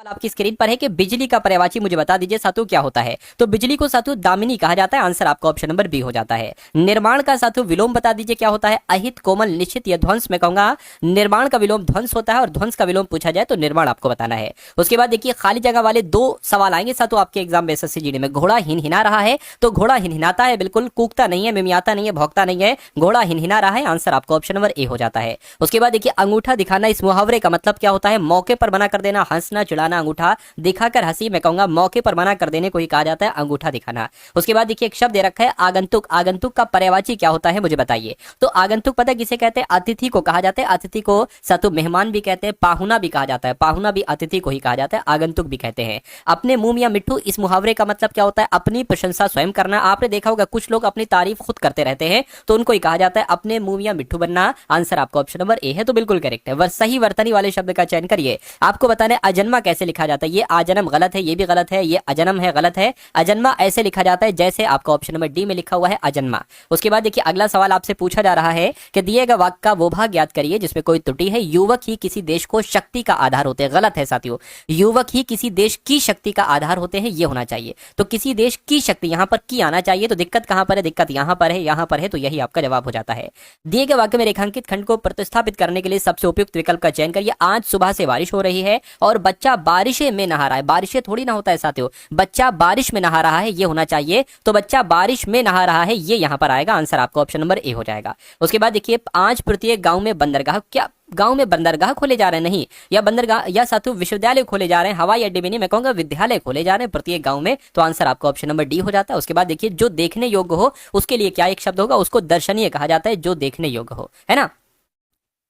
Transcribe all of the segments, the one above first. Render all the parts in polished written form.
सवाल आपकी स्क्रीन पर है कि बिजली का पर्यायवाची मुझे बता दीजिए साथियों क्या होता है। तो बिजली को साथियों दामिनी कहा जाता है। आंसर आपका ऑप्शन नंबर बी हो जाता है। निर्माण का साथियों विलोम बता दीजिए क्या होता है। अहित, कोमल, निश्चित या ध्वंस। मैं कहूंगा निर्माण का विलोम ध्वंस होता है और ध्वंस का विलोम पूछा जाए तो निर्माण आपको बताना है। उसके बाद देखिए खाली जगह वाले दो सवाल आएंगे साथियों आपके एग्जाम में एसएससी जीडी में। घोड़ा हिनहिना रहा है, तो घोड़ा हिनहिनाता है बिल्कुल, कूकता नहीं है, मिमियाता नहीं है, भौंकता नहीं है, घोड़ा हिनहिना रहा है। आंसर आपका ऑप्शन नंबर ए हो जाता है। उसके बाद देखिए अंगूठा दिखाना, इस मुहावरे का मतलब क्या होता है। मौके पर मना कर देना, हंसना, चिढ़ाना, अंगूठा दिखाकर हंसी। मैं कहूंगा मौके पर मना कर देने को ही कहा जाता है अंगूठा दिखाना। उसके बाद देखिए एक शब्द दे रखा है आगंतुक। आगंतुक का पर्यायवाची क्या होता है मुझे बताइए। तो आगंतुक पता है किसे कहते हैं, अतिथि को कहा जाता है। अतिथि को सातु मेहमान भी कहते हैं, पाहुना भी कहा जाता है। पाहुना भी अतिथि को ही कहा जाता है, आगंतुक भी कहते हैं। अपने मुंह या मिट्ठू, इस मुहावरे का मतलब क्या होता है, अपनी प्रशंसा स्वयं करना। आपने देखा होगा कुछ लोग अपनी तारीफ खुद करते रहते हैं, तो उनको ही कहा जाता है अपने मुंह या मिट्ठू बनना। आंसर आपका ऑप्शन नंबर ए है, तो बिल्कुल करेक्ट है। सही वर्तनी वाले शब्द का चयन करिए। आपको बताने अजन्मा कैसे लिखा जाता है। ये आजन्म गलत है, ये भी गलत है, ये अजन्म है गलत है। अजन्मा ऐसे लिखा जाता है जैसे आपका ऑप्शन नंबर डी में लिखा हुआ है अजन्मा। उसके बाद देखिए अगला सवाल आपसे पूछा जा रहा है कि दिए गए वाक्य का वो भाग याद करिए जिसमें कोई त्रुटि है। युवक ही किसी देश को शक्ति का आधार होते हैं, गलत है साथियों। युवक ही किसी देश की शक्ति का आधार होते हैं, ये होना चाहिए। तो किसी देश की शक्ति, यहां पर की आना चाहिए। तो दिक्कत कहां पर है, दिक्कत यहां पर है, यहां पर है, तो यही आपका जवाब हो जाता है। दिए गए वाक्य में रेखांकित खंड को प्रतिस्थापित करने के लिए सबसे उपयुक्त विकल्प का चयन करिए। आज सुबह से बारिश हो रही है और बच्चा बारिशे में नहा रहा है। बारिशे थोड़ी ना होता है साथियों, बच्चा बारिश में नहा रहा है, ये होना चाहिए। तो बच्चा बारिश में नहा रहा है, ये यहां पर आएगा। आंसर आपका ऑप्शन नंबर ए हो जाएगा। उसके बाद देखिए आज प्रत्येक गांव में बंदरगाह, क्या गांव में बंदरगाह खोले जा रहे हैं, नहीं, या बंदरगाह या साथियों विश्वविद्यालय खोले जा रहे हैं, हवाई अड्डे भी नहीं, मैं कहूंगा विद्यालय खोले जा रहे हैं प्रत्येक गांव में। तो आंसर आपका ऑप्शन नंबर डी हो जाता है। उसके बाद देखिए जो देखने योग्य हो उसके लिए क्या एक शब्द होगा, उसको दर्शनीय कहा जाता है, जो देखने योग्य हो, है ना।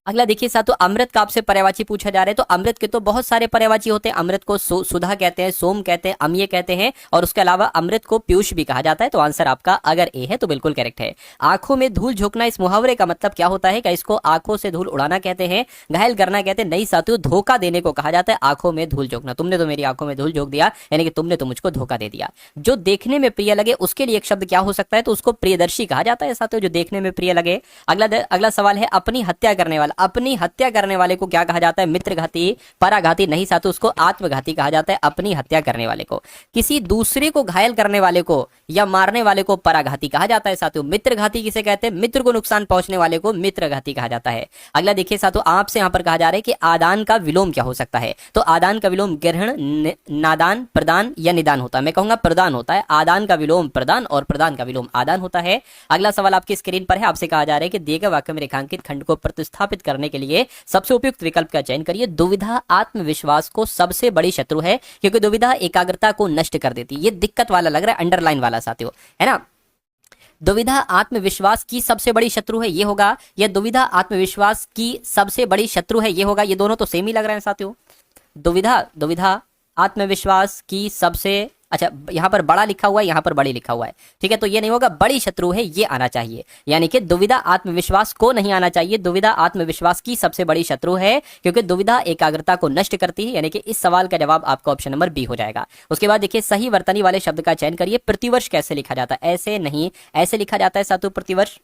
अगला देखिए साथियों अमृत का आपसे पर्यायवाची पूछा जा रहा है। तो अमृत के तो बहुत सारे पर्यायवाची होते हैं। अमृत को सुधा कहते हैं, सोम कहते हैं, अम्य कहते हैं, और उसके अलावा अमृत को पीयूष भी कहा जाता है। तो आंसर आपका अगर ए है तो बिल्कुल करेक्ट है। आंखों में धूल झोंकना, इस मुहावरे का मतलब क्या होता है। क्या इसको आंखों से धूल उड़ाना कहते हैं, घायल करना कहते हैं, नहीं साथियों धोखा देने को कहा जाता है। आंखों में धूल झोंकना, तुमने तो मेरी आंखों में धूल झोंक दिया, यानी कि तुमने तो मुझको धोखा दे दिया। जो देखने में प्रिय लगे उसके लिए एक शब्द क्या हो सकता है, तो उसको प्रियदर्शी कहा जाता है साथियों, जो देखने में प्रिय लगे। अगला सवाल है अपनी हत्या करने वाला। अपनी हत्या करने वाले को क्या कहा जाता है, मित्रघाती, पराघाती, नहीं साथियों उसको आत्मघाती कहा जाता है। अपनी हत्या करने वाले को, किसी दूसरे को घायल करने वाले को या मारने वाले को पराघाती कहा जाता है साथियों। मित्रघाती किसे कहते हैं, मित्र को नुकसान पहुंचने वाले को मित्रघाती कहा जाता है। अगला देखिए साथियों आपसे यहां पर कहा जा रहा है कि आदान का विलोम क्या हो सकता है। तो आदान का विलोम ग्रहण, नादान, प्रदान या निदान होता है। मैं कहूंगा प्रदान होता है। आदान का विलोम प्रदान और प्रदान का विलोम आदान होता है। अगला सवाल आपकी स्क्रीन पर है, आपसे कहा जा रहा है कि दिए गए वाक्य में रेखांकित खंड को प्रतिस्थापित करने के लिए सबसे उपयुक्त विकल्प का चयन करिए। दुविधा आत्मविश्वास को सबसे बड़ी शत्रु है, क्योंकि दुविधा एकाग्रता को नष्ट कर देती है। ये दिक्कत वाला लग रहा है, अंडरलाइन वाला साथियों, है ना। दुविधा आत्मविश्वास की सबसे बड़ी शत्रु है, ये होगा, या दुविधा आत्मविश्वास की सबसे बड़ी शत्रु है, ये होगा। ये दोनों तो सेम ही लग रहे हैं साथियों। दुविधा आत्मविश्वास की सबसे, अच्छा यहां पर बड़ा लिखा हुआ है, यहां पर बड़ी लिखा हुआ है, ठीक है, तो ये नहीं होगा, बड़ी शत्रु है ये आना चाहिए। यानी कि दुविधा आत्मविश्वास को नहीं आना चाहिए, दुविधा आत्मविश्वास की सबसे बड़ी शत्रु है, क्योंकि दुविधा एकाग्रता को नष्ट करती है। यानी कि इस सवाल का जवाब आपका ऑप्शन नंबर बी हो जाएगा। उसके बाद देखिए सही वर्तनी वाले शब्द का चयन करिए। प्रतिवर्ष कैसे लिखा जाता है, ऐसे नहीं, ऐसे लिखा जाता है साथियों प्रतिवर्ष,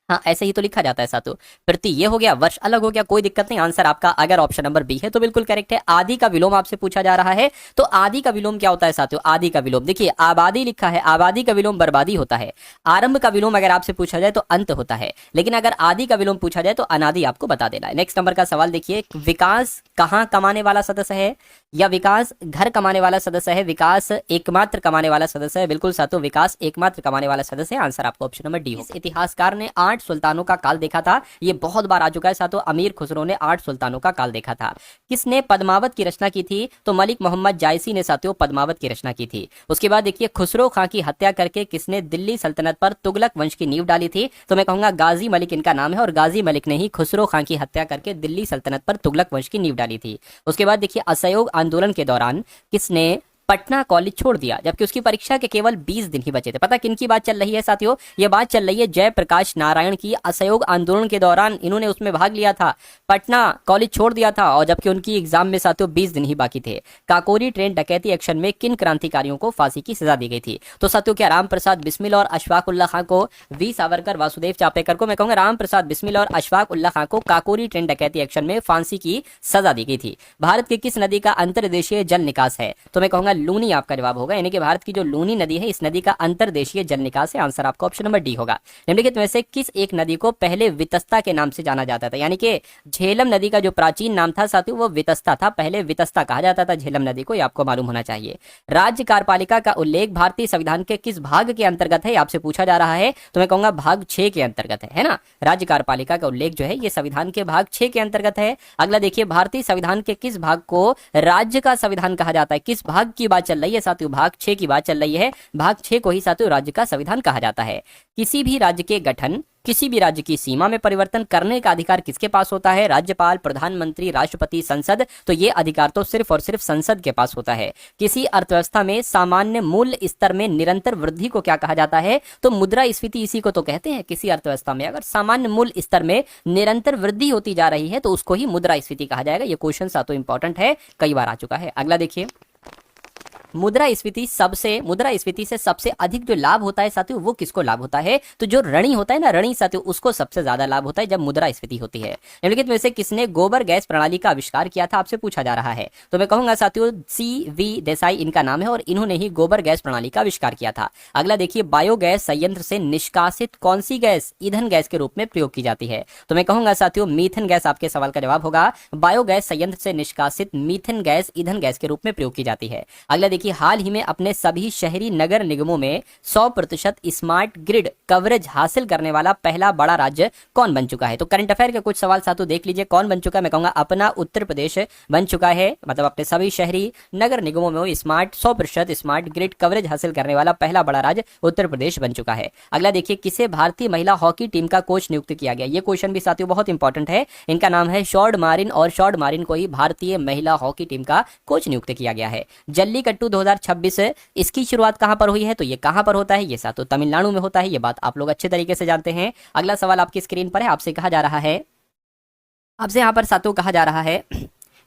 हाँ ऐसे ही तो लिखा जाता है साथियों। प्रति ये हो गया, वर्ष अलग हो गया, कोई दिक्कत नहीं। आंसर आपका अगर ऑप्शन नंबर बी है तो बिल्कुल करेक्ट है। आदि का विलोम आपसे पूछा जा रहा है। तो आदि का विलोम क्या होता है साथियों, आदि का विलोम देखिए आबादी लिखा है, आबादी का विलोम बर्बादी होता है। आरंभ का विलोम अगर आपसे पूछा जाए तो अंत होता है, लेकिन अगर आदि का विलोम पूछा जाए तो अनादि आपको बता देना है। नेक्स्ट नंबर का सवाल देखिए, विकास कहाँ कमाने वाला सदस्य है, या विकास घर कमाने वाला सदस्य है, विकास एकमात्र कमाने वाला सदस्य है। बिल्कुल साथियों विकास एकमात्र कमाने वाला सदस्य है। आंसर आपका ऑप्शन नंबर डी हो। इतिहासकार ने 8 सुल्तानों का काल देखा था, ये बहुत बार आ चुका है साथियों। अमीर खुसरो ने 8 सुल्तानों का काल देखा था। किसने पद्मावत की रचना की थी, तो मलिक मोहम्मद जायसी ने साथियों पद्मावत की रचना की थी। उसके बाद देखिए खुसरो खां की हत्या करके किसने दिल्ली सल्तनत पर तुगलक वंश की नींव डाली थी, तो मैं कहूंगा गाजी मलिक इनका नाम है, और गाजी मलिक ने ही खुसरो खां की हत्या करके दिल्ली सल्तनत पर तुगलक वंश की नींव डाली थी। उसके बाद देखिए असहयोग आंदोलन के दौरान किसने पटना कॉलेज छोड़ दिया, जबकि उसकी परीक्षा के केवल 20 दिन ही बचे थे। पता किन की बात चल रही है साथियों? ये बात चल रही है जयप्रकाश नारायण की। असहयोग आंदोलन के दौरान इन्होंने उसमें भाग लिया था, पटना कॉलेज छोड़ दिया था, और जबकि उनकी एग्जाम में साथियों 20 दिन ही बाकी थे। काकोरी ट्रेन डकैती एक्शन में किन क्रांतिकारियों को फांसी की सजा दी गई थी? तो साथियों क्या राम प्रसाद बिस्मिल और अशफाक उल्लाह खां को, वी सावरकर वासुदेव चापेकर को, मैं कहूंगा राम प्रसाद बिस्मिल और अशफाक उल्लाह खां को काकोरी ट्रेन डकैती एक्शन में फांसी की सजा दी गई थी। भारत की किस नदी का अंतर्देशीय जल निकास है? तो मैं कहूंगा लूनी आपका जवाब होगा, यानी कि भारत की जो लूनी नदी है, इस नदी का अंतर्देशीय जल निकास है। आंसर आपका ऑप्शन नंबर डी होगा। निम्नलिखित में से किस एक नदी को पहले वितस्ता के नाम से जाना जाता था? यानी कि झेलम नदी का जो प्राचीन नाम था साथियों वो वितस्ता था, पहले वितस्ता कहा जाता था झेलम नदी को, ये आपको मालूम होना चाहिए। राज्य कार्यपालिका का उल्लेख भारतीय संविधान के किस भाग के अंतर्गत है? आपसे पूछा जा रहा है, तो मैं कहूंगा भाग 6 के अंतर्गत है ना। राज्य कार्यपालिका का उल्लेख जो है ये संविधान के भाग 6 के अंतर्गत है। अगला देखिए, भारतीय संविधान के किस भाग को राज्य का संविधान कहा जाता है? किस भाग की बात चल रही है साथियों? भाग 6 की बात चल रही है। भाग 6 को ही साथियों राज्य का संविधान कहा जाता है। किसी भी राज्य के गठन, किसी भी राज्य की सीमा में परिवर्तन करने का अधिकार किसके पास होता है? राज्यपाल, प्रधानमंत्री, राष्ट्रपति, संसद। तो ये अधिकार तो सिर्फ और सिर्फ संसद के पास होता है। किसी अर्थव्यवस्था में सामान्य मूल्य स्तर में निरंतर वृद्धि को क्या कहा जाता है? तो मुद्रास्फीति इसी को तो कहते हैं। किसी अर्थव्यवस्था में अगर सामान्य मूल्य स्तर में निरंतर वृद्धि होती जा रही है तो उसको ही मुद्रास्फीति कहा जाएगा। ये क्वेश्चन साथों इंपॉर्टेंट है, कई बार आ चुका है। अगला देखिए, मुद्रास्फीति से सबसे अधिक जो लाभ होता है साथियों वो किसको लाभ होता है? तो जो ऋणी होता है ना, ऋणी साथियों, उसको सबसे ज्यादा लाभ होता है जब मुद्रास्फीति होती है। निम्नलिखित में से किसने गोबर गैस प्रणाली का आविष्कार किया था? आपसे पूछा जा रहा है, तो मैं कहूंगा साथियों CV देसाई इनका नाम है और इन्होंने ही गोबर गैस प्रणाली का आविष्कार किया था। अगला देखिए, बायोगैस संयंत्र से निष्कासित कौन सी गैस ईंधन गैस के रूप में प्रयोग की जाती है? तो मैं कहूंगा साथियों मीथेन गैस आपके सवाल का जवाब होगा। बायोगैस संयंत्र से निष्कासित मीथेन गैस ईंधन गैस के रूप में प्रयोग की जाती है। अगला देखिए, हाल ही में अपने सभी शहरी नगर निगमों में 100% स्मार्ट ग्रिड कवरेज हासिल करने वाला पहला बड़ा राज्य कौन बन चुका है? तो करंट अफेयर के कुछ सवाल साथों देख लीजिए, कौन बन चुका है? मैं कहूंगा अपना उत्तर प्रदेश बन चुका है। मतलब अपने सभी शहरी नगर निगमों में 100% स्मार्ट ग्रिड कवरेज हासिल करने वाला पहला बड़ा राज्य उत्तर प्रदेश बन चुका है। अगला देखिए, किसे भारतीय महिला हॉकी टीम का कोच नियुक्त किया गया? ये क्वेश्चन भी साथियों बहुत इंपॉर्टेंट है। इनका नाम है शॉर्ड मारिन और शॉर्ड मारिन को ही भारतीय महिला हॉकी टीम का कोच नियुक्त किया गया है। जल्लीकट्टू 2026 इसकी शुरुआत कहां पर हुई है? तो ये कहां पर होता है? ये साथियों तमिलनाडु में होता है। ये बात आप लोग अच्छे तरीके से जानते हैं। अगला सवाल आपकी स्क्रीन पर है। आपसे कहा जा रहा है, आपसे यहां पर साथियों कहा जा रहा है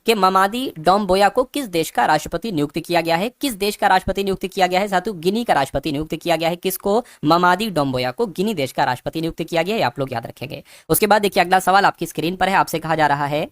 कि ममादी डोम्बोया को किस देश का राष्ट्रपति नियुक्त किया गया है? किस देश का राष्ट्रपति नियुक्त किया गया है साथियों? गिनी का राष्ट्रपति नियुक्त किया गया है। किसको? ममादी डोम्बोया को गिनी देश का राष्ट्रपति नियुक्त किया गया है। आप लोग याद रखेंगे। उसके बाद देखिए, अगला सवाल आपकी स्क्रीन पर है। आपसे कहा जा रहा है,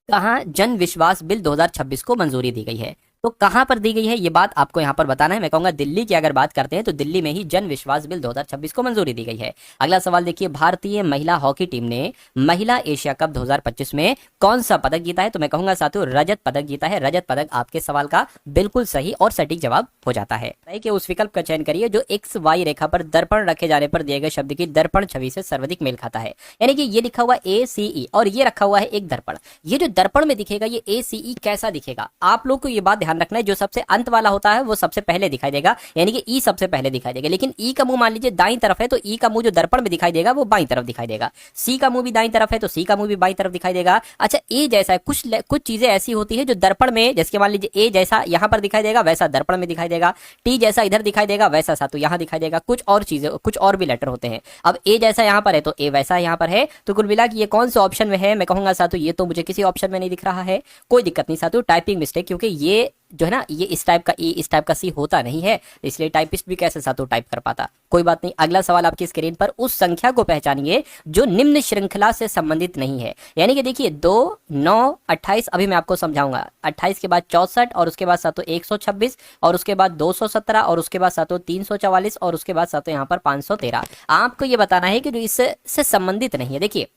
कहां जन विश्वास बिल 2026 को मंजूरी दी गई है? तो कहां पर दी गई है ये बात आपको यहां पर बताना है। मैं कहूंगा दिल्ली की अगर बात करते हैं तो दिल्ली में ही जन विश्वास बिल 2026 को मंजूरी दी गई है। अगला सवाल देखिए, भारतीय महिला हॉकी टीम ने महिला एशिया कप 2025 में कौन सा पदक जीता है? तो मैं कहूंगा साथियों रजत पदक जीता है। रजत पदक आपके सवाल का बिल्कुल सही और सटीक जवाब हो जाता है। कि उस विकल्प का चयन करिए जो XY रेखा पर दर्पण रखे जाने पर दिए गए शब्द की दर्पण छवि से सर्वाधिक मेल खाता है। यानी कि ये लिखा हुआ ACE और ये रखा हुआ है एक दर्पण। ये जो दर्पण में दिखेगा ये ACE कैसा दिखेगा? आप लोग को ये बात ध्यान रखना है, जो सबसे अंत वाला होता है वो सबसे पहले दिखाई देगा, यानी कि ई सबसे पहले दिखाई देगा। लेकिन ई का मुंह मान लीजिए दाईं तरफ है तो ई का मुंह जो दर्पण में दिखाई देगा वो बाईं तरफ दिखाई देगा। सी का मुंह भी दाईं तरफ है तो सी का मुंह भी बाईं तरफ दिखाई देगा। अच्छा, ए जैसा है, कुछ चीजें ऐसी होती है जो दर्पण में, जैसे मान लीजिए ए जैसा यहां पर दिखाई देगा वैसा दर्पण में दिखाई देगा, टी जैसा इधर दिखाई देगा वैसा सातु यहां दिखाई देगा। कुछ और चीजें, कुछ और भी लेटर होते हैं। अब ए जैसा यहां पर है तो ए वैसा यहां पर है। तो कुल मिला के ये कौन से ऑप्शन में है? मैं कहूंगा सातु ये तो मुझे किसी ऑप्शन में नहीं दिख रहा है। कोई दिक्कत नहीं सातु, टाइपिंग मिस्टेक, क्योंकि ये जो है ना ये इस टाइप का ए इस टाइप का सी होता नहीं है, इसलिए टाइपिस्ट भी कैसे सातों टाइप कर पाता। कोई बात नहीं। अगला सवाल आपकी स्क्रीन पर, उस संख्या को पहचानिए जो निम्न श्रृंखला से संबंधित नहीं है। यानी कि देखिए 2, 9, 28, अभी मैं आपको समझाऊंगा। 28 के बाद 64 और उसके बाद सातों 126 और उसके बाद 217 और उसके बाद सातों 344 और उसके बाद सातों यहाँ पर 513। आपको ये बताना है कि जो इससे संबंधित नहीं है। देखिए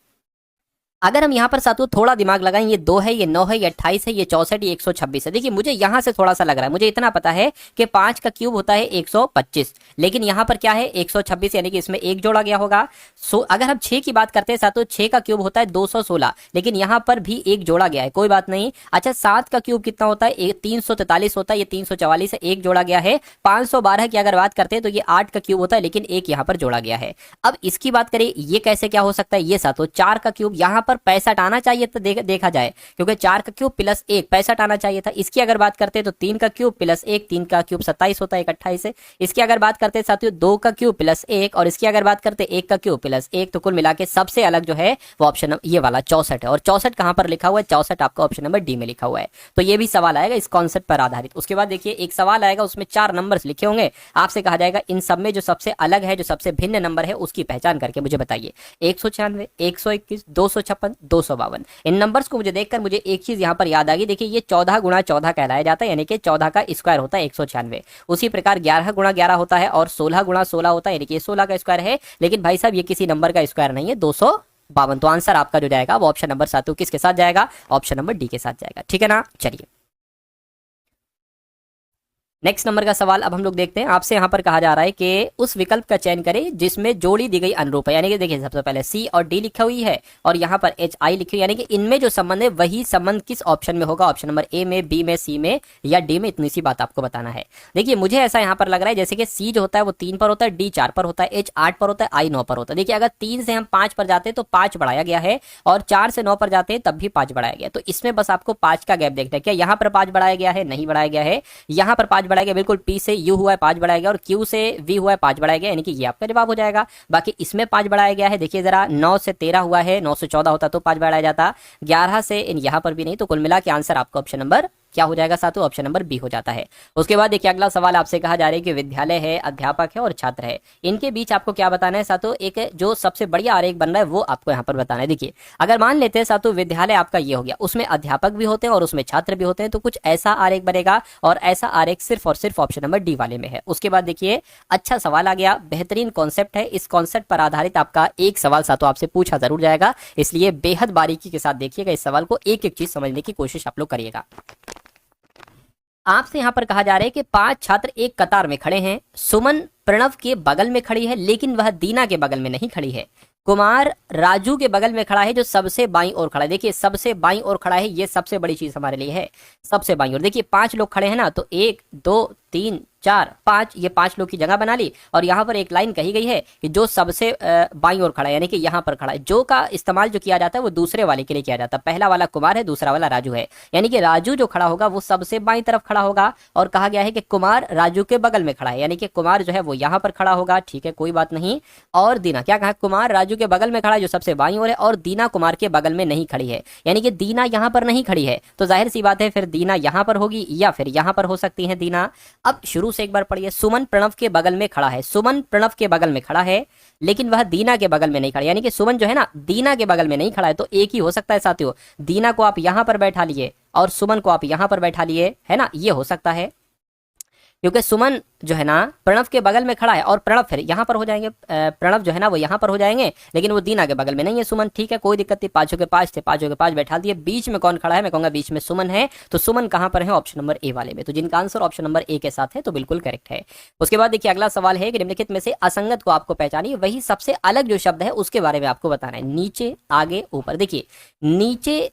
अगर हम यहाँ पर साथियों थोड़ा दिमाग लगाएं, ये 2 है, ये 9 है, ये 28 है, ये 64, ये 126 है। देखिए मुझे यहाँ से थोड़ा सा लग रहा है, मुझे इतना पता है कि 5 का क्यूब होता है 125, लेकिन यहाँ पर क्या है 126, यानी कि इसमें एक जोड़ा गया होगा। अगर हम 6 की बात करते हैं साथियों, 6 का क्यूब होता है 216, लेकिन यहाँ पर भी एक जोड़ा गया है। कोई बात नहीं। अच्छा 7 का क्यूब कितना होता है? 343 होता है, ये 344 है, एक जोड़ा गया है। 512 की अगर बात करते हैं तो ये 8 का क्यूब होता है, लेकिन एक यहाँ पर जोड़ा गया है। अब इसकी बात करें, ये कैसे क्या हो सकता है? ये साथियों 4 का क्यूब यहाँ पर 65 आना चाहिए था, देखा जाए, क्योंकि 4 का क्यूब प्लस 1 65 आना चाहिए था। इसकी अगर बात करते तो 3 का क्यूब प्लस 1, 3 का क्यूब 27 होता है, 28 है। इसकी अगर बात करते साथियों 2 का क्यूब प्लस 1, और इसकी अगर बात करते 1 का क्यूब प्लस 1, तो कुल मिला के सबसे अलग जो है वो ऑप्शन ये वाला 64 है। और 64 कहां पर लिखा हुआ है? 64 आपका ऑप्शन नंबर डी में लिखा हुआ है। तो ये भी सवाल आएगा इस कॉन्सेप्ट पर आधारित। उसके बाद देखिए एक सवाल आएगा, उसमें 4 नंबर्स लिखे होंगे, आपसे कहा जाएगा इन सब में जो सबसे अलग है, जो सबसे भिन्न नंबर है, उसकी पहचान करके मुझे बताइए। 196, 121, 256, 252। इन नंबर्स को मुझे देखकर मुझे एक चीज यहां पर याद आ गई। देखिए ये 14 गुणा 14 कहलाया जाता है, यानी कि 14 का स्क्वायर होता है 196। उसी प्रकार 11 गुणा 11 होता है, और 16 गुणा 16 होता है, यानी कि 16 का स्क्वायर है। लेकिन भाई साहब ये किसी नंबर का स्क्वायर नहीं है, 252। तो आंसर आपका जो जाएगा वो ऑप्शन नंबर 7 किसके साथ जाएगा? ऑप्शन नंबर डी के साथ जाएगा। ठीक है ना? चलिए नेक्स्ट नंबर का सवाल अब हम लोग देखते हैं। आपसे यहाँ पर कहा जा रहा है कि उस विकल्प का चयन करें जिसमें जोड़ी दी गई अनुरूप है। यानी कि देखिए सबसे पहले सी और डी लिखा हुई है, और यहाँ पर एच आई लिखी हुई, यानी कि इनमें जो संबंध है वही संबंध किस ऑप्शन में होगा? ऑप्शन नंबर ए में, बी में, सी में या डी में। इतनी सी बात आपको बताना है। देखिए मुझे ऐसा यहाँ पर लग रहा है जैसे कि सी जो होता है वो 3 पर होता है, डी 4 पर होता है, एच 8 पर होता है, आई 9 पर होता है। देखिए अगर 3 से हम 5 पर जाते हैं तो 5 बढ़ाया गया है, और 4 से 9 पर जाते हैं तब भी 5 बढ़ाया गया। तो इसमें बस आपको 5 का गैप देखना है। क्या यहाँ पर 5 बढ़ाया गया है? नहीं बढ़ाया गया है। यहाँ पर 5 बढ़ाया गया, बिल्कुल पी से यू हुआ है 5 बढ़ाया गया, और क्यू से वी हुआ है 5 बढ़ाया गया, यानी कि ये आपका जवाब हो जाएगा। बाकी इसमें 5 बढ़ाया गया है। देखिए जरा 9 से 13 हुआ है, 9 से 14 होता तो 5 बढ़ाया जाता, 11 से इन यहाँ पर भी नहीं। तो कुल मिला के आंसर आपका ऑप्शन नंबर क्या हो जाएगा? सातों ऑप्शन नंबर बी हो जाता है। उसके बाद देखिए अगला सवाल आपसे कहा जा रहा है कि विद्यालय है, अध्यापक है और छात्र है, इनके बीच आपको क्या बताना है? सातों एक जो सबसे बढ़िया आरेख बन रहा है वो आपको यहाँ पर बताना है। देखिए अगर मान लेते हैं सातों विद्यालय आपका ये हो गया, उसमें अध्यापक भी होते हैं और उसमें छात्र भी होते हैं, तो कुछ ऐसा आरेख बनेगा, और ऐसा आरेख सिर्फ और सिर्फ ऑप्शन नंबर डी वाले में है। उसके बाद देखिए अच्छा सवाल आ गया, बेहतरीन कॉन्सेप्ट है। इस कॉन्सेप्ट पर आधारित आपका एक सवाल सातों आपसे पूछा जरूर जाएगा, इसलिए बेहद बारीकी के साथ देखिएगा इस सवाल को, एक एक चीज समझने की कोशिश आप लोग करिएगा। आपसे यहां पर कहा जा रहा है कि 5 छात्र एक कतार में खड़े हैं। सुमन प्रणव के बगल में खड़ी है, लेकिन वह दीना के बगल में नहीं खड़ी है। कुमार राजू के बगल में खड़ा है, जो सबसे बाईं ओर खड़ा है। देखिए सबसे बाईं ओर खड़ा है, ये सबसे बड़ी चीज हमारे लिए है, सबसे बाईं ओर। देखिए 5 लोग खड़े हैं ना, तो 1 2 3 4 5, ये 5 लोग की जगह बना ली, और यहाँ पर एक लाइन कही गई है कि जो सबसे बाईं ओर खड़ा है, यानी कि यहाँ पर खड़ा है। जो का इस्तेमाल जो किया जाता है वो दूसरे वाले के लिए किया जाता है। पहला वाला कुमार है, दूसरा वाला राजू है, यानी कि राजू जो खड़ा होगा वो सबसे बाईं तरफ खड़ा होगा। और कहा गया है कि कुमार राजू के बगल में खड़ा है, यानी कि कुमार जो है वो यहाँ पर खड़ा होगा। ठीक है, कोई बात नहीं। और दीना क्या कहा? कुमार राजू के बगल में खड़ा है, जो सबसे बाईं ओर है, और दीना कुमार के बगल में नहीं खड़ी है, यानी कि दीना यहाँ पर नहीं खड़ी है। तो जाहिर सी बात है फिर दीना यहाँ पर होगी या फिर यहाँ पर हो सकती है दीना। अब शुरू से एक बार पढ़िए। सुमन प्रणव के बगल में खड़ा है, सुमन प्रणव के बगल में खड़ा है, लेकिन वह दीना के बगल में नहीं खड़ा, यानी कि सुमन जो है ना दीना के बगल में नहीं खड़ा है। तो एक ही हो सकता है साथियों, दीना को आप यहां पर बैठा लिए और सुमन को आप यहां पर बैठा लिए, है ना, ये हो सकता है। क्योंकि सुमन जो है ना प्रणव के बगल में खड़ा है, और प्रणव फिर यहाँ पर हो जाएंगे, प्रणव जो है ना वो यहाँ पर हो जाएंगे, लेकिन वो दीना के बगल में नहीं है सुमन। ठीक है, कोई दिक्कत नहीं। 5 के 5 थे, 5 के 5 बैठा दिए। बीच में कौन खड़ा है? मैं कहूंगा बीच में सुमन है। तो सुमन कहाँ पर है? ऑप्शन नंबर ए वाले में। तो जिनका आंसर ऑप्शन नंबर ए के साथ है तो बिल्कुल करेक्ट है। उसके बाद देखिए अगला सवाल है कि निम्नलिखित में से असंगत को आपको पहचानिए, वही सबसे अलग जो शब्द है उसके बारे में आपको बताना है। नीचे, आगे, ऊपर। देखिए नीचे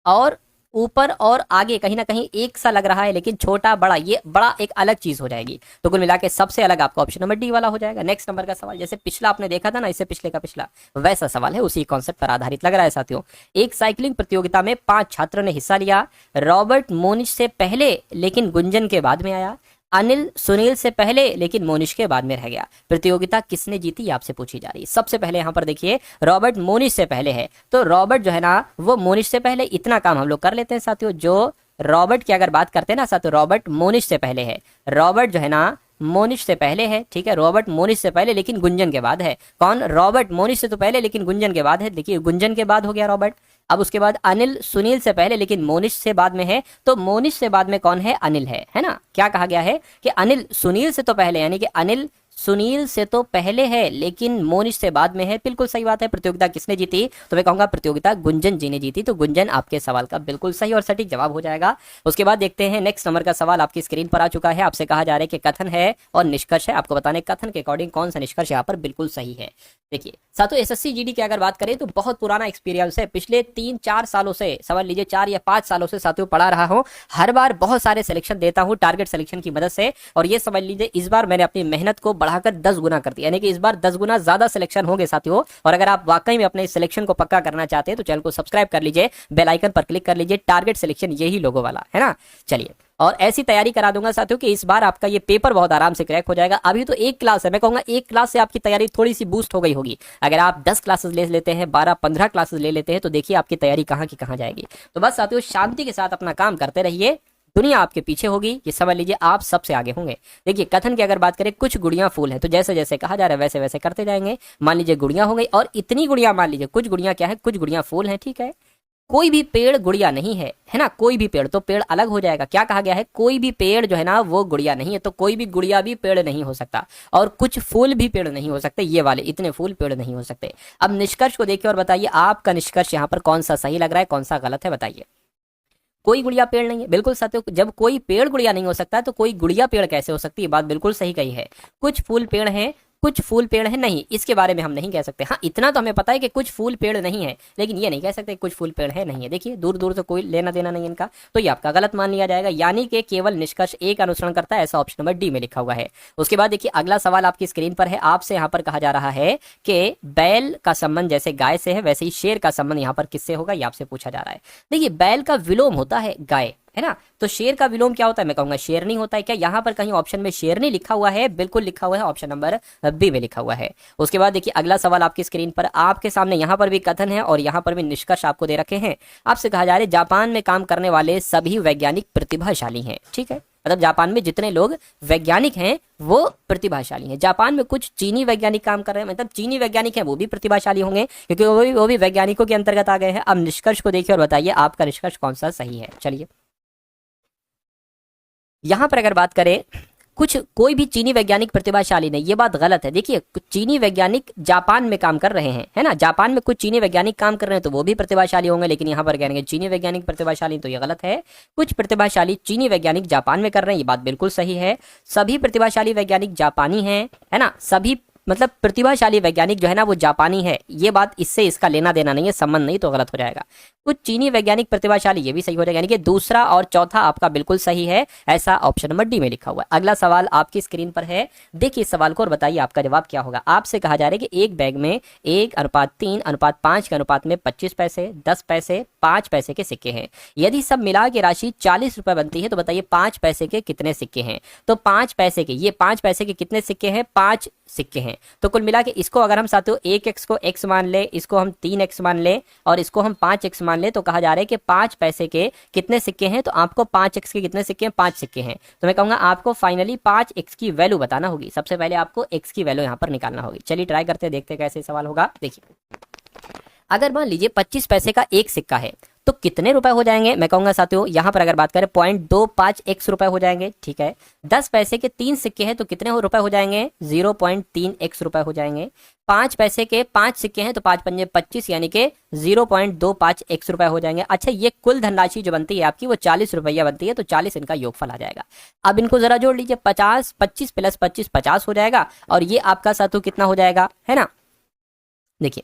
और ऊपर और आगे कहीं ना कहीं एक सा लग रहा है, लेकिन छोटा बड़ा ये बड़ा एक अलग चीज हो जाएगी। तो कुल मिला के सबसे अलग आपका ऑप्शन नंबर डी वाला हो जाएगा। नेक्स्ट नंबर का सवाल, जैसे पिछला आपने देखा था ना, इससे पिछले का पिछला वैसा सवाल है, उसी कॉन्सेप्ट पर आधारित लग रहा है साथियों। एक साइकिलिंग प्रतियोगिता में 5 छात्रों ने हिस्सा लिया। रॉबर्ट मोनिश से पहले लेकिन गुंजन के बाद में आया। अनिल सुनील से पहले लेकिन मोनिश के बाद में रह गया। प्रतियोगिता किसने जीती? ये आपसे पूछी जा रही है। सबसे पहले यहाँ पर देखिए रॉबर्ट मोनिश से पहले है, तो रॉबर्ट जो है ना वो मोनिश से पहले। इतना काम हम लोग कर लेते हैं साथियों। जो रॉबर्ट की अगर बात करते हैं ना साथियों, रॉबर्ट मोनिश से पहले है। रॉबर्ट जो है ना मोनिश से पहले है, ठीक है, रॉबर्ट मोनिश से पहले लेकिन गुंजन के बाद है। कौन? रॉबर्ट मोनिश से तो पहले लेकिन गुंजन के बाद है। देखिए गुंजन के बाद हो गया रॉबर्ट। अब उसके बाद अनिल सुनील से पहले लेकिन मोनिश से बाद में है, तो मोनिश से बाद में कौन है? अनिल है ना। क्या कहा गया है कि अनिल सुनील से तो पहले, यानी कि अनिल सुनील से तो पहले है लेकिन मोनिश से बाद में है। बिल्कुल सही बात है। प्रतियोगिता किसने जीती? तो मैं कहूंगा प्रतियोगिता गुंजन जी ने जीती। तो गुंजन आपके सवाल का बिल्कुल सही और सटीक जवाब हो जाएगा। उसके बाद देखते हैं नेक्स्ट नंबर का सवाल आपकी स्क्रीन पर आ चुका है। आपसे कहा जा रहा है कि कथन है और निष्कर्ष है, आपको बताने कथन के अकॉर्डिंग कौन सा निष्कर्ष यहाँ पर बिल्कुल सही है। देखिए साथियों एसएससी जीडी की अगर बात करें तो बहुत पुराना एक्सपीरियंस है। पिछले 3-4 सालों से, समझ लीजिए 4 या 5 सालों से साथियों पढ़ा रहा हूं। हर बार बहुत सारे सिलेक्शन देता हूं टारगेट सिलेक्शन की मदद से, और ये समझ लीजिए इस बार मैंने अपनी मेहनत को बढ़ाकर 10 गुना कर दिया, यानी कि इस बार 10 गुना ज्यादा सिलेक्शन होंगे साथियों। और अगर आप वाकई में अपने सिलेक्शन को पक्का करना चाहते हैं तो चैनल को सब्सक्राइब कर लीजिए, बेल आइकन पर क्लिक कर लीजिए, टारगेट सिलेक्शन यही लोगों वाला है ना। चलिए, और ऐसी तैयारी करा दूंगा साथियों कि इस बार आपका ये पेपर बहुत आराम से क्रैक हो जाएगा। अभी तो एक क्लास है, मैं कहूंगा एक क्लास से आपकी तैयारी थोड़ी सी बूस्ट हो गई होगी। अगर आप 10 क्लासेस ले लेते हैं, 12-15 क्लासेस ले लेते हैं, तो देखिए आपकी तैयारी कहाँ की कहाँ जाएगी। तो बस साथियों शांति के साथ अपना काम करते रहिए, दुनिया आपके पीछे होगी, ये समझ लीजिए, आप सबसे आगे होंगे। देखिए कथन की अगर बात करें, कुछ गुड़ियां फूल है, तो जैसे जैसे कहा जा रहा है वैसे वैसे करते जाएंगे। मान लीजिए गुड़ियां हो गई, और इतनी गुड़ियां, मान लीजिए कुछ गुड़ियां क्या है, कुछ गुड़ियां फूल है, ठीक है। कोई भी पेड़ गुड़िया नहीं है, है ना, कोई भी पेड़, तो पेड़ अलग हो जाएगा। क्या कहा गया है, कोई भी पेड़ जो है ना वो गुड़िया नहीं है, तो कोई भी गुड़िया भी पेड़ नहीं हो सकता, और कुछ फूल भी पेड़ नहीं हो सकते, ये वाले इतने फूल पेड़ नहीं हो सकते। अब निष्कर्ष को देखिए और बताइए आपका निष्कर्ष यहाँ पर कौन सा सही लग रहा है, कौन सा गलत है, बताइए। कोई गुड़िया पेड़ नहीं है, बिल्कुल सत्य। जब कोई पेड़ गुड़िया नहीं हो सकता तो कोई गुड़िया पेड़ कैसे हो सकती है, बात बिल्कुल सही कही है। कुछ फूल पेड़ हैं, कुछ फूल पेड़ है नहीं, इसके बारे में हम नहीं कह सकते। हाँ, इतना तो हमें पता है कि कुछ फूल पेड़ नहीं है, लेकिन ये नहीं कह सकते कुछ फूल पेड़ है नहीं है। देखिए दूर दूर से कोई लेना देना नहीं इनका, तो ये आपका गलत मान लिया जाएगा, यानी कि केवल निष्कर्ष ए का अनुसरण करता है, ऐसा ऑप्शन नंबर डी में लिखा हुआ है। उसके बाद देखिए अगला सवाल आपकी स्क्रीन पर है, आपसे यहाँ पर कहा जा रहा है कि बैल का संबंध जैसे गाय से है, वैसे ही शेर का संबंध यहाँ पर किससे होगा, ये आपसे पूछा जा रहा है। देखिए बैल का विलोम होता है गाय, है ना, तो शेर का विलोम क्या होता है, मैं कहूंगा शेरनी होता है। क्या यहाँ पर कहीं ऑप्शन में शेरनी लिखा हुआ है, बिल्कुल लिखा हुआ है, ऑप्शन नंबर बी में लिखा हुआ है। उसके बाद देखिए अगला सवाल आपकी स्क्रीन पर, आपके सामने यहाँ पर भी कथन है और यहाँ पर भी निष्कर्ष आपको दे रखे हैं। आपसे कहा जा रहा है जापान में काम करने वाले सभी वैज्ञानिक प्रतिभाशाली हैं, ठीक है, मतलब जापान में जितने लोग वैज्ञानिक हैं वो प्रतिभाशाली हैं। जापान में कुछ चीनी वैज्ञानिक काम कर रहे हैं, मतलब चीनी वैज्ञानिक हैं वो भी प्रतिभाशाली होंगे, क्योंकि वो भी वैज्ञानिकों के अंतर्गत आ गए हैं। अब निष्कर्ष को देखिए और बताइए आपका निष्कर्ष कौन सा सही है। चलिए यहां पर अगर बात करें, कुछ कोई भी चीनी वैज्ञानिक प्रतिभाशाली नहीं, ये बात गलत है। देखिए चीनी वैज्ञानिक जापान में काम कर रहे हैं, है ना, जापान में कुछ चीनी वैज्ञानिक काम कर रहे हैं तो वो भी प्रतिभाशाली होंगे, लेकिन यहाँ पर कहेंगे चीनी वैज्ञानिक प्रतिभाशाली, तो ये गलत है। कुछ प्रतिभाशाली चीनी वैज्ञानिक जापान में कर रहे हैं, ये बात बिल्कुल सही है। सभी प्रतिभाशाली वैज्ञानिक जापानी हैं, है ना, सभी मतलब प्रतिभाशाली वैज्ञानिक जो है ना वो जापानी है, ये बात इससे इसका लेना देना नहीं है, संबंध नहीं, तो गलत हो जाएगा। कुछ चीनी वैज्ञानिक प्रतिभाशाली, ये भी सही हो जाएगा, यानी कि दूसरा और चौथा आपका बिल्कुल सही है, ऐसा ऑप्शन नंबर डी में लिखा हुआ है। अगला सवाल आपकी स्क्रीन पर है, देखिए इस सवाल को और बताइए आपका जवाब क्या होगा। आपसे कहा जा रहा है कि एक बैग में 1:3:5 के अनुपात में 25 पैसे, 10 पैसे, 5 पैसे के सिक्के हैं। यदि सब मिला के राशि 40 रुपए बनती है तो बताइए 5 पैसे के कितने सिक्के हैं। तो 5 पैसे के, ये 5 पैसे के कितने सिक्के हैं, 5 सिक्के हैं। तो कुल मिला के इसको अगर हम साथियों 1x को x मान ले, इसको हम 3x मान ले और इसको हम 5x मान ले, तो कहा जा रहा है कि 5 पैसे के कितने सिक्के हैं। तो आपको 5x के कितने सिक्के हैं, 5 सिक्के हैं। तो मैं कहूंगा आपको फाइनली 5x की वैल्यू बताना होगी। सबसे पहले आपको x की वैल्यू यहां पर निकालना होगी। चलिए ट्राई करते हैं, देखते हैं कैसे सवाल होगा। देखिए अगर मान लीजिए 25 पैसे का एक सिक्का है तो कितने रुपए हो जाएंगे, मैं कहूंगा साथियों यहां पर अगर बात करें 0.25x रुपए हो जाएंगे, ठीक है। 10 पैसे के 3 सिक्के हैं तो कितने रुपए हो जाएंगे, 0.3x रुपए हो जाएंगे। 5 पैसे के 5 सिक्के हैं तो 5 पंजे 25, यानी कि 0.25x रुपए हो जाएंगे। अच्छा, ये कुल धनराशि जो बनती है आपकी वो 40 रुपया बनती है, तो 40 इनका योगफल आ जाएगा। अब इनको जरा जोड़ लीजिए, 50, 25 + 25 50 हो जाएगा, और ये आपका साथियों कितना हो जाएगा, है ना। देखिए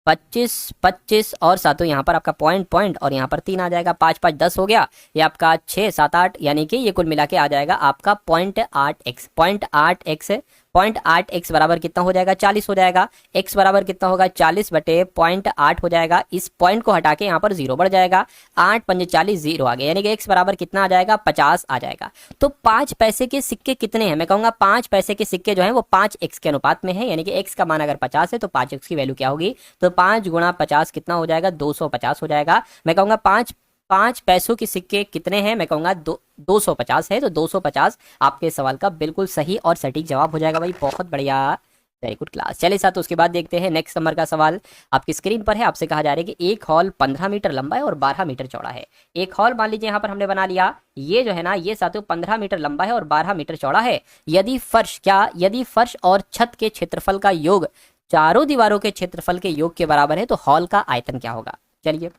25 25 और सातों यहाँ पर आपका पॉइंट और यहाँ पर 3 आ जाएगा, 5 5 10 हो गया, ये आपका 6 7 8, यानी कि ये कुल मिला के आ जाएगा आपका 0.8x। 0.8x बराबर कितना हो जाएगा, 40 हो जाएगा। x बराबर कितना होगा, 40/0.8 हो जाएगा। इस पॉइंट को हटा के यहाँ पर 0 बढ़ जाएगा, 8 पंजे 40, 0 आ गया, यानी कि x बराबर कितना आ जाएगा, 50 आ जाएगा। तो 5 पैसे के सिक्के कितने हैं, मैं कहूंगा 5 पैसे के सिक्के जो है वो 5x के अनुपात में है, यानी कि x का मान अगर 50 है तो 5x की वैल्यू क्या होगी, तो 5 × 50 कितना हो जाएगा, 250 हो जाएगा। मैं कहूंगा 5 पैसों के सिक्के कितने हैं, मैं कहूंगा 250 है, तो 250 आपके सवाल का बिल्कुल सही और सटीक जवाब हो जाएगा। भाई बहुत बढ़िया, वेरी गुड क्लास। चलिए साथ उसके बाद देखते हैं नेक्स्ट नंबर का सवाल आपकी स्क्रीन पर है। आपसे कहा जा रहा है कि एक हॉल 15 मीटर लंबा है और 12 मीटर चौड़ा है। एक हॉल मान लीजिए यहाँ पर हमने बना लिया, ये जो है ना ये साथियों 15 मीटर लंबा है और 12 मीटर चौड़ा है। यदि फर्श और छत के क्षेत्रफल का योग चारों दीवारों के क्षेत्रफल के योग के बराबर है तो हॉल का आयतन क्या होगा। चलिए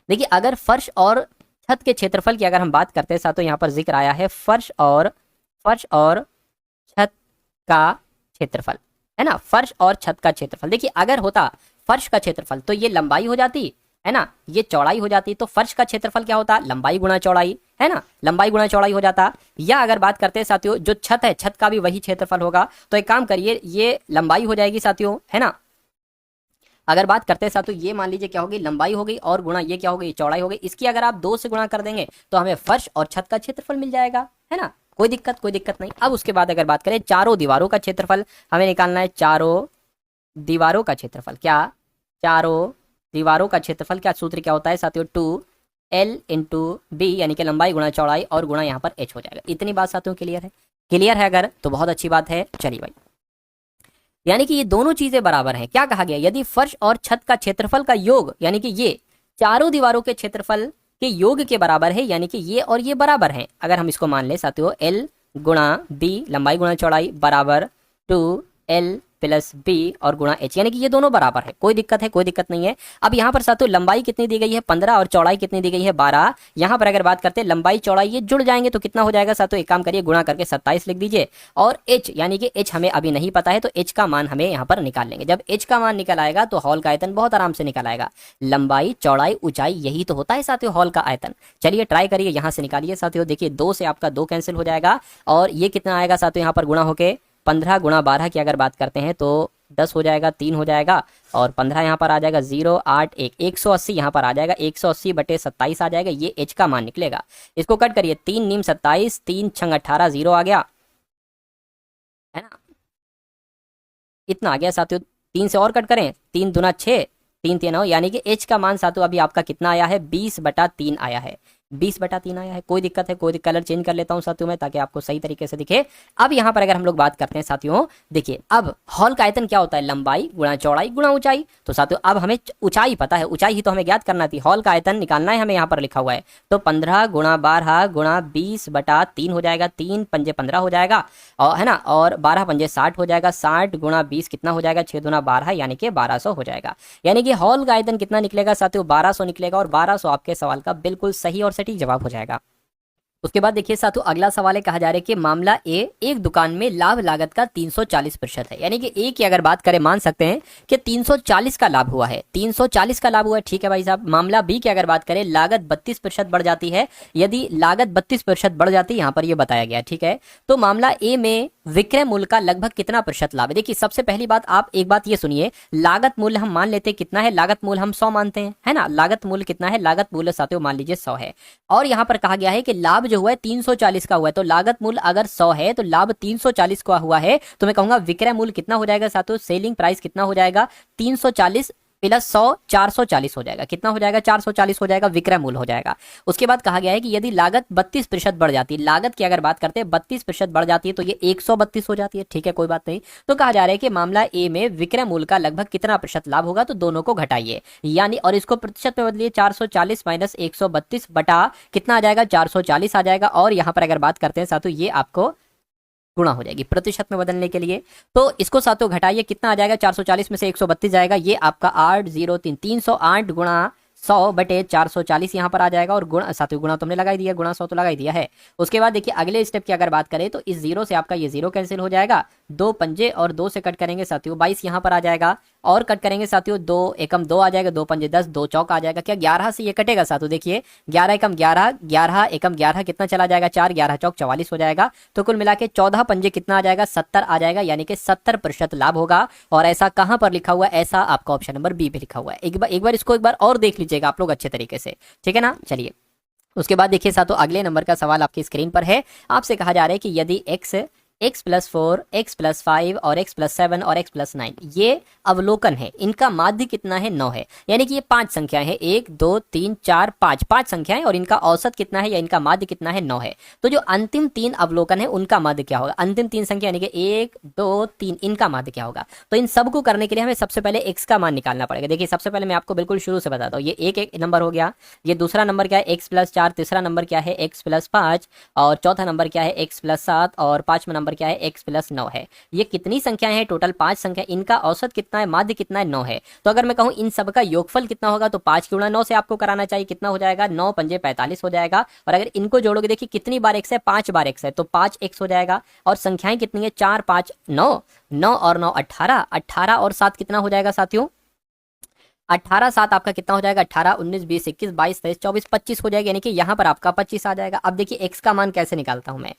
देखिए, अगर फर्श और छत के क्षेत्रफल की अगर हम बात करते हैं साथियों, यहाँ पर जिक्र आया है फर्श और छत का क्षेत्रफल, है ना, फर्श और छत का क्षेत्रफल। देखिए अगर होता फर्श का क्षेत्रफल तो ये लंबाई हो जाती है ना, ये चौड़ाई हो जाती, तो फर्श का क्षेत्रफल क्या होता, लंबाई गुणा चौड़ाई, है ना, लंबाई गुणा चौड़ाई हो जाता। या अगर बात करते हैं साथियों जो छत है, छत का भी वही क्षेत्रफल होगा, तो एक काम करिए ये लंबाई हो जाएगी साथियों, है ना। अगर बात करते हैं साथियों ये मान लीजिए क्या होगी, लंबाई हो गई और गुणा ये क्या हो गई, चौड़ाई हो गई। इसकी अगर आप 2 से गुणा कर देंगे तो हमें फर्श और छत का क्षेत्रफल मिल जाएगा, है ना, कोई दिक्कत नहीं। अब उसके बाद अगर बात करें चारों दीवारों का क्षेत्रफल हमें निकालना है, चारों दीवारों का क्षेत्रफल, क्या, चारों दीवारों का क्षेत्रफल, क्या सूत्र क्या होता है साथियों, 2L/B, यानी कि लंबाई गुणा चौड़ाई और गुणा यहाँ पर h हो जाएगा। इतनी बात साथियों क्लियर है, क्लियर है अगर तो बहुत अच्छी बात है। चलिए भाई, यानी कि ये दोनों चीजें बराबर हैं। क्या कहा गया, यदि फर्श और छत का क्षेत्रफल का योग, यानी कि ये चारों दीवारों के क्षेत्रफल के योग के बराबर है, यानी कि ये और ये बराबर हैं। अगर हम इसको मान ले साथियों L/B, लंबाई गुणा चौड़ाई बराबर 2L+B और गुणा h, यानी कि ये दोनों बराबर है, कोई दिक्कत नहीं है। अब यहाँ पर साथियों लंबाई कितनी दी गई है 15 और चौड़ाई कितनी दी गई है 12। यहाँ पर अगर बात करते हैं लंबाई चौड़ाई ये जुड़ जाएंगे तो कितना हो जाएगा साथियों, एक काम करिए गुणा करके 27 लिख दीजिए। और h, यानी कि h हमें अभी नहीं पता है, तो h का मान हमें यहाँ पर निकाल लेंगे। जब h का मान निकल आएगा तो हॉल का आयतन बहुत आराम से निकल आएगा। लंबाई चौड़ाई ऊंचाई यही तो होता है साथियों हॉल का आयतन। चलिए ट्राई करिए, यहाँ से निकालिए साथियों। देखिए 2 से आपका 2 कैंसिल हो जाएगा और ये कितना आएगा साथियों, यहाँ पर गुणा होके 15 गुणा 12 की अगर बात करते हैं तो 10 हो जाएगा, 3 हो जाएगा और 15 यहाँ पर आ जाएगा 0 8 1 180 यहाँ पर आ जाएगा, 180/27 आ जाएगा, ये h का मान निकलेगा। इसको कट करिए, 3 नीम 27, 3 छंग 18, 0 आ गया, है ना, इतना आ गया साथियों। 3 से और कट करें, 3 दूना 6, 3 3 9, यानी कि h का मान साथियों अभी आपका कितना आया है, 20/3 आया है, 20/3 आया है। कोई दिक्कत है, कोई कलर चेंज कर लेता हूं साथियों मैं ताकि आपको सही तरीके से दिखे। अब यहाँ पर अगर हम लोग बात करते हैं साथियों, देखिए अब हॉल का आयतन क्या होता है, लंबाई गुणा चौड़ाई गुणा ऊंचाई। तो साथियों अब हमें ऊंचाई पता है, ऊंचाई ही तो हमें ज्ञात करना थी, हॉल का आयतन निकालना है हमें, यहाँ पर लिखा हुआ है। तो 15 गुणा 12 गुणा 20/3 हो जाएगा, 3 पंजे 15 हो जाएगा, और है ना, और 12 पंजे 60 हो जाएगा, 60 गुणा 20 कितना हो जाएगा, 6 दूना 12, यानी कि 1200 हो जाएगा। यानी कि हॉल का आयतन कितना निकलेगा साथियों, 1200 निकलेगा, और 1200 आपके सवाल का बिल्कुल सही और सटीक जवाब हो जाएगा। उसके बाद देखिए साथियों अगला सवाल है, कहा जा रहा है कि मामला ए, एक दुकान में लाभ लागत का 340% है, यानी कि ए की अगर बात करें मान सकते हैं कि 340 का लाभ हुआ है, 340 का लाभ हुआ है, ठीक है भाई साहब। मामला बी की अगर बात करें लागत 32% बढ़ जाती है, यदि लागत 32% बढ़ जाती है, यहाँ पर ये बताया गया, ठीक है। तो मामला ए में विक्रय मूल्य का लगभग कितना प्रतिशत लाभ है। देखिए सबसे पहली बात आप एक बात ये सुनिए, लागत मूल्य हम मान लेते हैं कितना है, लागत मूल्य हम 100 मानते हैं, है ना, लागत मूल्य कितना है, लागत मूल्य साथियों मान लीजिए 100 है, और यहाँ पर कहा गया है कि लाभ जो हुआ है 340 का हुआ है, तो लागत मूल्य अगर 100 है तो लाभ 340 का हुआ है, तो मैं कहूंगा विक्रय मूल्य कितना हो जाएगा साथियों, सेलिंग प्राइस कितना हो जाएगा, 340 प्लस 100 440 हो जाएगा, कितना हो जाएगा, 440 हो जाएगा, विक्रय मूल्य हो जाएगा। उसके बाद कहा गया है कि यदि लागत 32% बढ़ जाती है, लागत की अगर बात करते हैं 32% बढ़ जाती है तो ये 132 हो जाती है, ठीक है कोई बात नहीं। तो कहा जा रहा है कि मामला ए में विक्रय मूल्य का लगभग कितना प्रतिशत लाभ होगा, तो दोनों को घटाइए, यानी और इसको प्रतिशत में बदलिए, 440 माइनस 132 बटा कितना आ जाएगा, 440 आ जाएगा, और यहाँ पर अगर बात करते हैं साथियों ये आपको गुणा हो जाएगी प्रतिशत में बदलने के लिए। तो इसको साथियों घटाइए, कितना आ जाएगा, 440 में से 132 जाएगा, ये आपका 803 308 गुणा 100/440 यहाँ पर आ जाएगा, और गुणा साथियों गुणा तुमने लगाई दिया, गुणा 100 तो लगाई दिया है। उसके बाद देखिए अगले स्टेप की अगर बात करें तो इस जीरो से आपका ये जीरो कैंसिल हो जाएगा, 2 पंजे और 2 से कट करेंगे साथियों 22 यहाँ पर आ जाएगा, और कट करेंगे साथियों 2 एकम 2 आ जाएगा, 2 पंजे 10, 2 चौक आ जाएगा, क्या 11 से ये कटेगा साथियों, देखिए 11 एकम 11, 11 एकम 11 कितना चला जाएगा, 4 11 चौक 44 हो जाएगा, तो कुल मिला के 14 पंजे कितना आ जाएगा, 70 आ जाएगा, यानी कि 70% लाभ होगा। और ऐसा कहां पर लिखा हुआ है, ऐसा आपका ऑप्शन नंबर बी पे लिखा हुआ है। एक बार इसको एक बार और देख लीजिएगा आप लोग अच्छे तरीके से, ठीक है ना। चलिए उसके बाद देखिए साथियों अगले नंबर का सवाल आपकी स्क्रीन पर है, आपसे कहा जा रहा है कि यदि x+4 x+5 और x+7 और x+9 ये अवलोकन है, इनका माध्य कितना है, 9 है, यानी कि ये 5 संख्याएं हैं, 1 2 3 4 5 5 संख्याएं, और इनका औसत कितना है या इनका माध्य कितना है, 9 है। तो जो अंतिम 3 अवलोकन है उनका माध्य क्या होगा, अंतिम 3 संख्या यानी कि 1 2 3 इनका माध्य क्या होगा। तो इन सबको करने के लिए हमें सबसे पहले x का मान निकालना पड़ेगा। देखिए सबसे पहले मैं आपको बिल्कुल शुरू से बताता हूँ, ये एक नंबर हो गया, ये दूसरा नंबर क्या है x+4, तीसरा नंबर क्या है x+5, और चौथा नंबर क्या है x+7, और पांचवा नंबर क्या है x+9 है। ये कितनी संख्याएं हैं, टोटल 5 संख्या, इनका औसत कितना है, माध्य कितना है, 9 है। तो अगर मैं कहूं इन सब का योगफल कितना होगा, तो 5 गुणा 9 से आपको कराना चाहिए, कितना हो जाएगा, 9 पंजे 45 हो जाएगा। और अगर इनको जोड़ोगे, देखिए कितनी बार x है, 5 बार x है, तो 5x हो जाएगा। और संख्याएं कितनी है, 4 5 9, 9 और 9 18, 18 और 7 कितना हो जाएगा साथियों, 18 7 आपका कितना हो जाएगा, 18 19 20 21 22 23 24 25 हो जाएगा, यानी कि यहाँ पर आपका 25 आ जाएगा। अब देखिए x का मान कैसे निकालता हूँ मैं,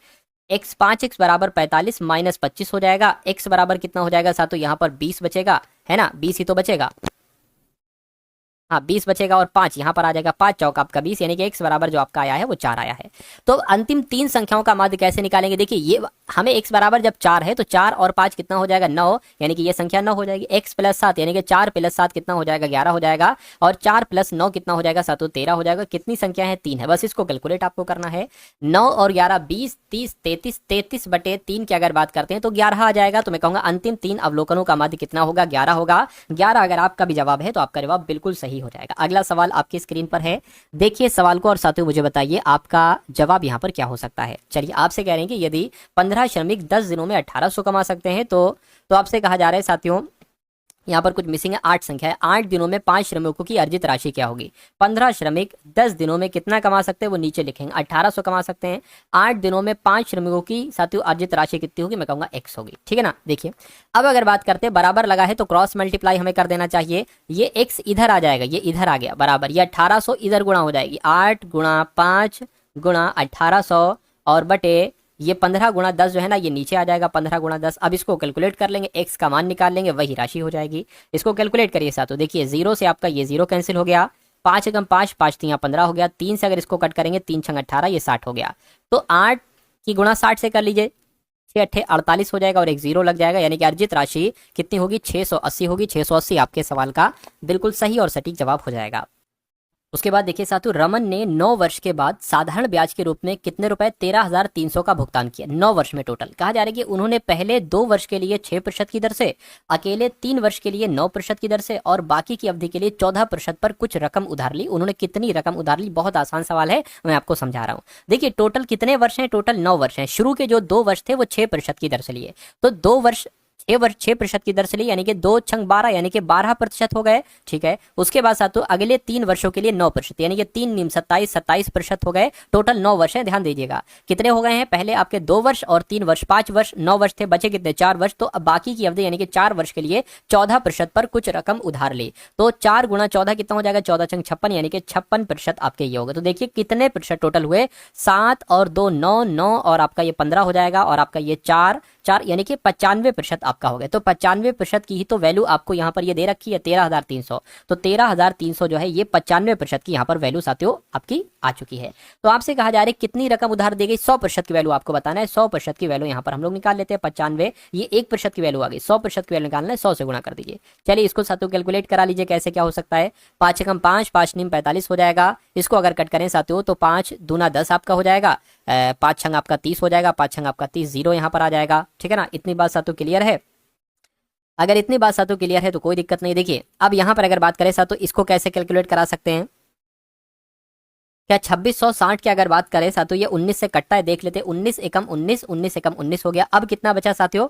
x 5x बराबर 45 माइनस 25 हो जाएगा, x बराबर कितना हो जाएगा साथों, यहाँ पर 20 बचेगा, है ना, 20 ही तो बचेगा, हाँ 20 बचेगा और 5 यहाँ पर आ जाएगा, 5 चौक आपका 20, यानी कि x बराबर जो आपका आया है वो 4 आया है। तो अंतिम तीन संख्याओं का माध्य कैसे निकालेंगे, देखिए ये हमें x बराबर जब 4 है तो 4 और 5 कितना हो जाएगा, 9, यानी कि ये संख्या 9 हो जाएगी। x प्लस 7 यानी कि 4 प्लस 7 कितना हो जाएगा, 11 हो जाएगा, और 4 प्लस 9 कितना हो जाएगा साथों, 13 हो जाएगा। कितनी संख्या है, 3 है, बस इसको कैलकुलेट आपको करना है। 9 और 11 20 30 33, 33 बटे 3 की अगर बात करते हैं तो 11 आ जाएगा। तो मैं कहूंगा अंतिम तीन अवलोकनों का माध्य कितना होगा, 11 होगा। 11 अगर आपका भी जवाब है तो आपका जवाब बिल्कुल सही हो जाएगा। अगला सवाल आपकी स्क्रीन पर है, देखिए सवाल को और साथियों मुझे बताइए आपका जवाब यहाँ पर क्या हो सकता है। चलिए आपसे कह रहे हैं कि यदि 15 श्रमिक 10 दिनों में 1800 कमा सकते हैं तो आपसे कहा जा रहा है साथियों, यहाँ पर कुछ मिसिंग है, 8 संख्या है, 8 दिनों में 5 श्रमिकों की अर्जित राशि क्या होगी। 15 श्रमिक 10 दिनों में कितना कमा सकते हैं वो नीचे लिखेंगे, 1800 कमा सकते हैं। 8 दिनों में 5 श्रमिकों की साथियों अर्जित राशि कितनी होगी, मैं कहूँगा x होगी, ठीक है ना। देखिए अब अगर बात करते हैं, बराबर लगा है तो क्रॉस मल्टीप्लाई हमें कर देना चाहिए, ये x इधर आ जाएगा, ये इधर आ गया बराबर, ये 1800 इधर गुणा हो जाएगी, 8 गुणा 5 गुणा 1800 और बटे ये 15 गुणा 10 जो है ना ये नीचे आ जाएगा, 15 गुणा 10। अब इसको कैलकुलेट कर लेंगे, x का मान निकाल लेंगे, वही राशि हो जाएगी। इसको कैलकुलेट करिए साथों, देखिए 0 से आपका ये 0 कैंसिल हो गया, 5 एकम 5 5 3 15 हो गया, 3 से अगर इसको कट करेंगे 3 छंग 18 ये 60 हो गया। तो 8 की गुणा 60 से कर लीजिए, 6 अट्ठे 48 हो जाएगा और एक 0 लग जाएगा, यानी कि अर्जित राशि कितनी होगी, 680 होगी। 680 आपके सवाल का बिल्कुल सही और सटीक जवाब हो जाएगा। उसके बाद देखिए साथियों, रमन ने 9 वर्ष के बाद साधारण ब्याज के रूप में कितने रुपए, 13,300 का भुगतान किया 9 वर्ष में टोटल। कहा जा रहा है कि उन्होंने पहले 2 वर्ष के लिए 6% की दर से, अकेले 3 वर्ष के लिए 9% की दर से और बाकी की अवधि के लिए 14% पर कुछ रकम उधार ली। उन्होंने कितनी रकम उधार ली, बहुत आसान सवाल है, मैं आपको समझा रहा हूँ। देखिए टोटल कितने वर्ष हैं, टोटल 9 वर्ष हैं। शुरू के जो 2 वर्ष थे वो 6% की दर से लिए, तो 2 वर्ष 6% की दर से ली, यानी कि 2 छंग 12 यानी कि 12% हो गए, ठीक है। उसके बाद साथों अगले 3 वर्षों के लिए 9%, यानी कि 3 नीम 27 27% हो गए। टोटल 9 वर्ष है, ध्यान दीजिएगा कितने हो गए हैं, पहले आपके 2 वर्ष और 3 वर्ष 5 वर्ष, 9 वर्ष थे, बचे कितने 4 वर्ष। तो अब बाकी की अवधि यानी कि 4 वर्ष के लिए 14% पर कुछ रकम उधार ली, तो 4 गुणा 14 कितना हो जाएगा, 14 छंग 56 यानी कि 56% आपके ये होगा। तो देखिए कितने प्रतिशत टोटल हुए, 7 और 2 9 9 और आपका ये 15 हो जाएगा और आपका ये 4 4 यानी कि 95% आपका हो गया। तो 95% की ही तो वैल्यू आपको यहाँ पर ये दे रखी है 13,300, तो 13,300 जो है ये 95% की यहाँ पर वैल्यू साथियों आपकी आ चुकी है। तो आपसे कहा जा रहा है कितनी रकम उधार दी गई, 100% की वैल्यू आपको बताना है। 100% की वैल्यू यहाँ पर हम लोग निकाल लेते हैं, 95 ये 1% की वैल्यू आ गई, 100% की वैल्यू निकालना है, 100 से गुणा कर दीजिए। चलिए इसको साथियों कैलकुलेट करा लीजिए कैसे क्या हो सकता है। 5 एकम 5 5 नीम 45 हो जाएगा, इसको अगर कट करें साथियों तो 5 दूना 10 आपका हो जाएगा, 5 छंग आपका 30 हो जाएगा, 5 छंग आपका 30, 0 यहाँ पर आ जाएगा, ठीक है ना। इतनी बात साथियों क्लियर है, अगर इतनी बात साथियों क्लियर है तो कोई दिक्कत नहीं। देखिए अब यहाँ पर अगर बात करें साथियों इसको कैसे कैलकुलेट करा सकते हैं, क्या 2660 की अगर बात करें साथियों ये 19 से कटता है, देख लेते हैं, 19 एकम 19 19 एकम 19 हो गया। अब कितना बचा साथियों,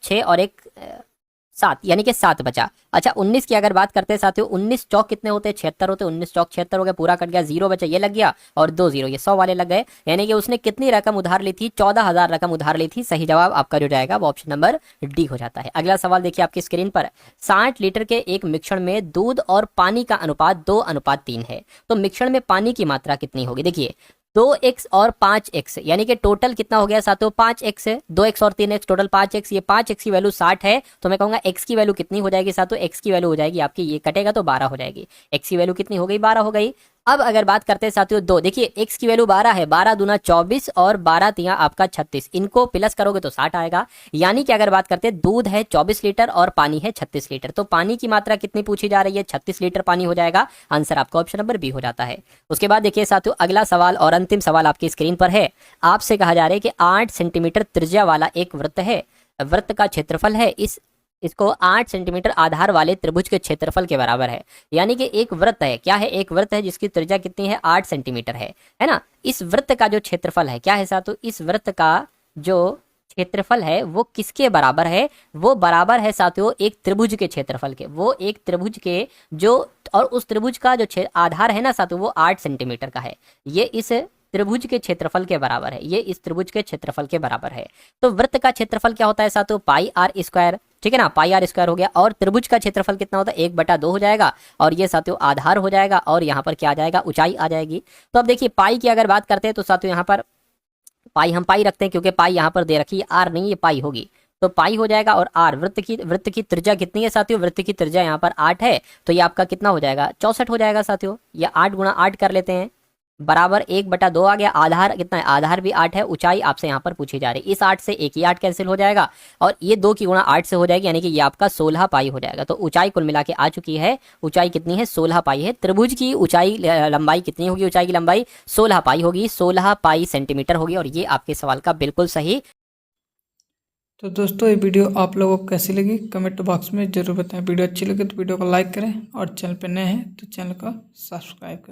6 और 1 7 यानी कि 7 बचा। अच्छा 19 की अगर बात करते हैं साथियों, 19 चौक कितने होते हैं, 76 होते हैं, 19 चौक 76 हो गया, पूरा कट गया, 0 बचा, ये लग गया और 2 0 ये 100 वाले लग गए, यानी कि उसने कितनी रकम उधार ली थी, 14,000 रकम उधार ली थी। सही जवाब आपका जो जाएगा वो ऑप्शन नंबर डी हो जाता है। अगला सवाल देखिए आपकी स्क्रीन पर, 60 लीटर के एक मिश्रण में दूध और पानी का अनुपात 2:3 है, तो मिश्रण में पानी की मात्रा कितनी होगी। देखिए 2x और 5x यानी कि टोटल कितना हो गया साथियों, 5x है, 2x और 3x टोटल 5x, ये 5x की वैल्यू 60 है, तो मैं कहूंगा x की वैल्यू कितनी हो जाएगी साथियों, x की वैल्यू हो जाएगी आपकी, ये कटेगा तो 12 हो जाएगी, x की वैल्यू कितनी हो गई, 12 हो गई। अब अगर बात करते हैं साथियों 2, देखिए x की वैल्यू 12 है, 12 दूना 24 और 12 तिया आपका 36, इनको प्लस करोगे तो 60 आएगा। यानी कि अगर बात करते हैं दूध है 24 लीटर और पानी है 36 लीटर, तो पानी की मात्रा कितनी पूछी जा रही है, 36 लीटर पानी हो जाएगा। आंसर आपका ऑप्शन नंबर बी हो जाता है। उसके बाद देखिए साथियों अगला सवाल और अंतिम सवाल आपकी स्क्रीन पर है। आपसे कहा जा रहा है कि 8 सेंटीमीटर त्रिज्या वाला एक वृत्त है, वृत्त का क्षेत्रफल है इसको 8 सेंटीमीटर आधार वाले त्रिभुज के क्षेत्रफल के बराबर है। यानी कि एक वृत्त है, क्या है, एक वृत्त है जिसकी त्रिज्या कितनी है, 8 सेंटीमीटर है ना। इस वृत्त का जो क्षेत्रफल है क्या है साथियों, इस वृत्त का जो क्षेत्रफल है वो किसके बराबर है, वो बराबर है साथियों एक त्रिभुज के क्षेत्रफल के, वो एक त्रिभुज के जो, और उस त्रिभुज का जो आधार है ना साथियों वो 8 सेंटीमीटर का है, ये इस त्रिभुज के क्षेत्रफल के बराबर है, ये इस त्रिभुज के क्षेत्रफल के बराबर है। तो वृत्त का क्षेत्रफल क्या होता है साथियों, पाई r स्क्वायर, ठीक है ना, पाई आर स्क्वायर हो गया। और त्रिभुज का क्षेत्रफल कितना होता है, 1/2 हो जाएगा, और ये साथियों आधार हो जाएगा, और यहाँ पर क्या आ जाएगा, ऊंचाई आ जाएगी। तो अब देखिए पाई की अगर बात करते हैं तो साथियों यहाँ पर पाई हम पाई रखते हैं, क्योंकि पाई यहाँ पर दे रखी है, आर नहीं, ये पाई होगी, तो पाई हो जाएगा। और आर वृत्त की त्रिज्या कितनी है साथियों, वृत्त की त्रिज्या यहाँ पर 8 है, तो ये आपका कितना हो जाएगा, 64 हो जाएगा साथियों। ये 8 गुणा 8 कर लेते हैं, बराबर 1/2 आ गया। आधार कितना है, आधार भी 8 है, ऊंचाई आपसे यहाँ पर पूछी जा रही है। इस 8 से एक ही 8 कैंसिल हो जाएगा, और ये 2 की गुणा 8 से हो जाएगी, यानी कि ये आपका 16 पाई हो जाएगा। तो ऊंचाई कुल मिला के आ चुकी है, ऊंचाई कितनी है, 16 पाई है। त्रिभुज की ऊंचाई लंबाई कितनी होगी, ऊंचाई की लंबाई 16 पाई होगी, 16 पाई सेंटीमीटर होगी। और ये आपके सवाल का बिल्कुल सही। तो दोस्तों ये वीडियो आप लोगों को कैसी लगी कमेंट बॉक्स में ज़रूर बताएं। वीडियो अच्छी लगे तो वीडियो को लाइक करें, और चैनल पर नए हैं तो चैनल को सब्सक्राइब करें।